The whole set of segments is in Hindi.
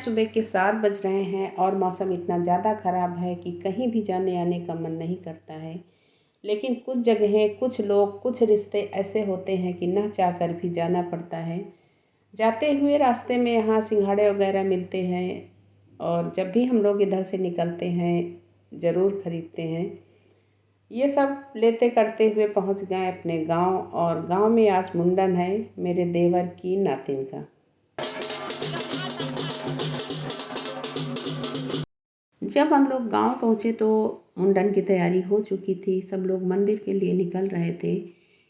सुबह के 7 बज रहे हैं और मौसम इतना ज़्यादा ख़राब है कि कहीं भी जाने आने का मन नहीं करता है। लेकिन कुछ जगहें, कुछ लोग, कुछ रिश्ते ऐसे होते हैं कि ना चाहकर भी जाना पड़ता है। जाते हुए रास्ते में यहाँ सिंघाड़े वगैरह मिलते हैं और जब भी हम लोग इधर से निकलते हैं ज़रूर ख़रीदते हैं। ये सब लेते करते हुए पहुँच गए अपने गांव, और गांव में आज मुंडन है मेरे देवर की नातिन का। जब हम लोग गांव पहुँचे तो मुंडन की तैयारी हो चुकी थी। सब लोग मंदिर के लिए निकल रहे थे।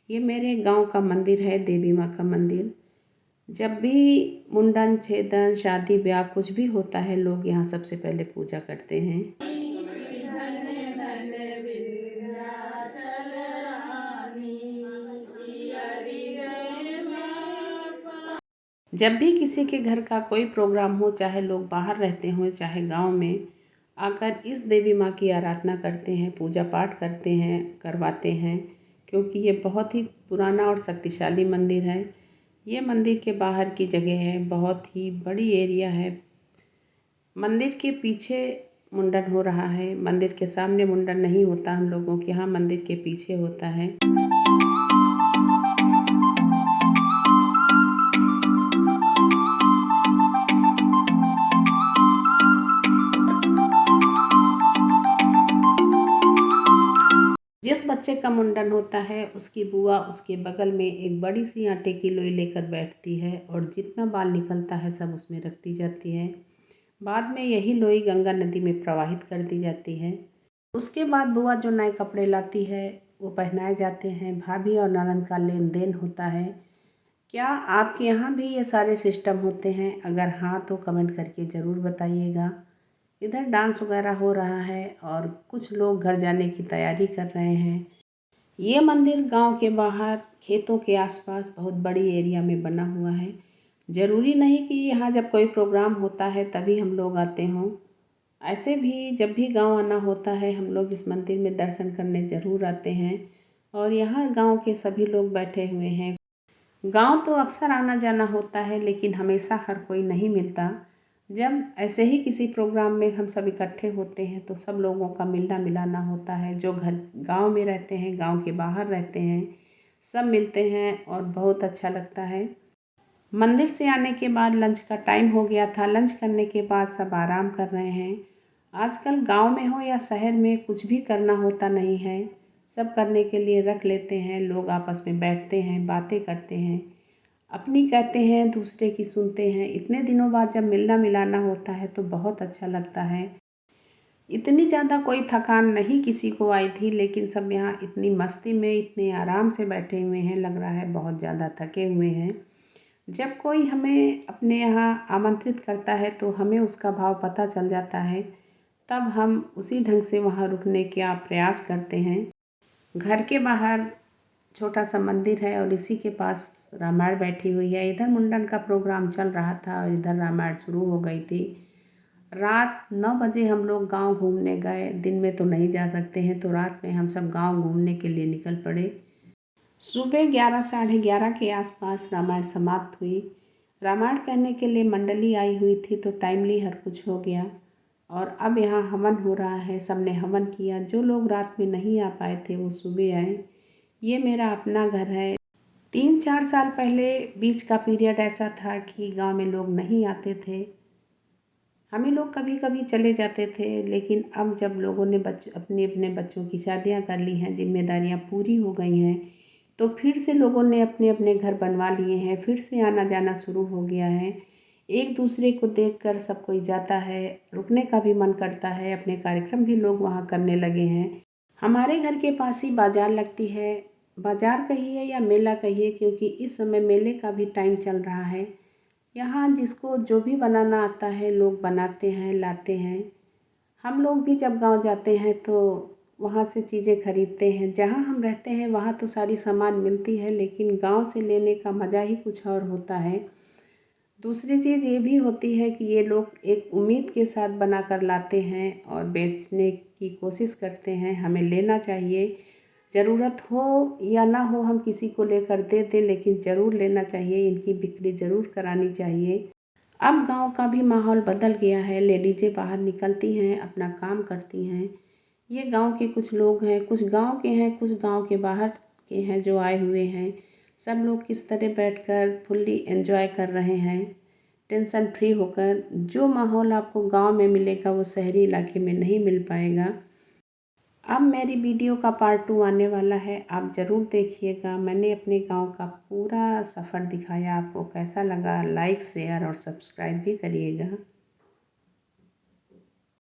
ये मेरे गांव का मंदिर है, देवी माँ का मंदिर। जब भी मुंडन, छेदन, शादी ब्याह कुछ भी होता है, लोग यहाँ सबसे पहले पूजा करते हैं। जब भी किसी के घर का कोई प्रोग्राम हो, चाहे लोग बाहर रहते हों चाहे गांव में, आकर इस देवी माँ की आराधना करते हैं, पूजा पाठ करते हैं, करवाते हैं, क्योंकि ये बहुत ही पुराना और शक्तिशाली मंदिर है। ये मंदिर के बाहर की जगह है, बहुत ही बड़ी एरिया है। मंदिर के पीछे मुंडन हो रहा है। मंदिर के सामने मुंडन नहीं होता हम लोगों के यहाँ, मंदिर के पीछे होता है। जिस बच्चे का मुंडन होता है उसकी बुआ उसके बगल में एक बड़ी सी आटे की लोई लेकर बैठती है और जितना बाल निकलता है सब उसमें रखती जाती है। बाद में यही लोई गंगा नदी में प्रवाहित कर दी जाती है। उसके बाद बुआ जो नए कपड़े लाती है वो पहनाए जाते हैं। भाभी और ननद का लेन देन होता है। क्या आपके यहाँ भी ये सारे सिस्टम होते हैं? अगर हाँ तो कमेंट करके ज़रूर बताइएगा। इधर डांस वगैरह हो रहा है और कुछ लोग घर जाने की तैयारी कर रहे हैं। ये मंदिर गांव के बाहर खेतों के आसपास बहुत बड़ी एरिया में बना हुआ है। ज़रूरी नहीं कि यहाँ जब कोई प्रोग्राम होता है तभी हम लोग आते हों। ऐसे भी जब भी गांव आना होता है हम लोग इस मंदिर में दर्शन करने ज़रूर आते हैं। और यहाँ गांव के सभी लोग बैठे हुए हैं। गांव तो अक्सर आना जाना होता है लेकिन हमेशा हर कोई नहीं मिलता। जब ऐसे ही किसी प्रोग्राम में हम सब इकट्ठे होते हैं तो सब लोगों का मिलना मिलाना होता है। जो घर गांव में रहते हैं, गांव के बाहर रहते हैं, सब मिलते हैं और बहुत अच्छा लगता है। मंदिर से आने के बाद लंच का टाइम हो गया था। लंच करने के बाद सब आराम कर रहे हैं। आजकल गांव में हो या शहर में कुछ भी करना होता नहीं है, सब करने के लिए रख लेते हैं। लोग आपस में बैठते हैं, बातें करते हैं, अपनी कहते हैं, दूसरे की सुनते हैं। इतने दिनों बाद जब मिलना मिलाना होता है तो बहुत अच्छा लगता है। इतनी ज़्यादा कोई थकान नहीं किसी को आई थी, लेकिन सब यहाँ इतनी मस्ती में, इतने आराम से बैठे हुए हैं, लग रहा है बहुत ज़्यादा थके हुए हैं। जब कोई हमें अपने यहाँ आमंत्रित करता है तो हमें उसका भाव पता चल जाता है, तब हम उसी ढंग से वहाँ रुकने का प्रयास करते हैं। घर के बाहर छोटा सा मंदिर है और इसी के पास रामायण बैठी हुई है। इधर मुंडन का प्रोग्राम चल रहा था और इधर रामायण शुरू हो गई थी। रात 9 बजे हम लोग गांव घूमने गए। दिन में तो नहीं जा सकते हैं तो रात में हम सब गांव घूमने के लिए निकल पड़े। सुबह 11 साढ़े 11 के आसपास रामायण समाप्त हुई। रामायण कहने के लिए मंडली आई हुई थी तो टाइमली हर कुछ हो गया। और अब यहाँ हवन हो रहा है। सबने हवन किया। जो लोग रात में नहीं आ पाए थे वो सुबह आए। ये मेरा अपना घर है। 3-4 साल पहले बीच का पीरियड ऐसा था कि गांव में लोग नहीं आते थे। हमें लोग कभी कभी चले जाते थे, लेकिन अब जब लोगों ने अपने अपने बच्चों की शादियां कर ली हैं, जिम्मेदारियां पूरी हो गई हैं, तो फिर से लोगों ने अपने अपने घर बनवा लिए हैं। फिर से आना जाना शुरू हो गया है। एक दूसरे को देखकर सब कोई जाता है। रुकने का भी मन करता है। अपने कार्यक्रम भी लोग वहाँ करने लगे हैं। हमारे घर के पास ही बाजार लगती है। बाजार कहिए या मेला कहिए, क्योंकि इस समय मेले का भी टाइम चल रहा है। यहाँ जिसको जो भी बनाना आता है लोग बनाते हैं, लाते हैं। हम लोग भी जब गांव जाते हैं तो वहाँ से चीज़ें खरीदते हैं। जहाँ हम रहते हैं वहाँ तो सारी सामान मिलती है, लेकिन गांव से लेने का मज़ा ही कुछ और होता है। दूसरी चीज़ ये भी होती है कि ये लोग एक उम्मीद के साथ बना कर लाते हैं और बेचने की कोशिश करते हैं। हमें लेना चाहिए। ज़रूरत हो या ना हो हम किसी को लेकर दे दें, लेकिन ज़रूर लेना चाहिए। इनकी बिक्री ज़रूर करानी चाहिए। अब गांव का भी माहौल बदल गया है। लेडीज़ें बाहर निकलती हैं, अपना काम करती हैं। ये गांव के कुछ लोग हैं, कुछ गांव के हैं, कुछ गांव के बाहर के हैं जो आए हुए हैं। सब लोग किस तरह बैठकर फुल्ली एंजॉय कर रहे हैं, टेंशन फ्री होकर। जो माहौल आपको गांव में मिलेगा वो शहरी इलाके में नहीं मिल पाएगा। अब मेरी वीडियो का पार्ट 2 आने वाला है, आप ज़रूर देखिएगा। मैंने अपने गांव का पूरा सफ़र दिखाया, आपको कैसा लगा लाइक शेयर और सब्सक्राइब भी करिएगा।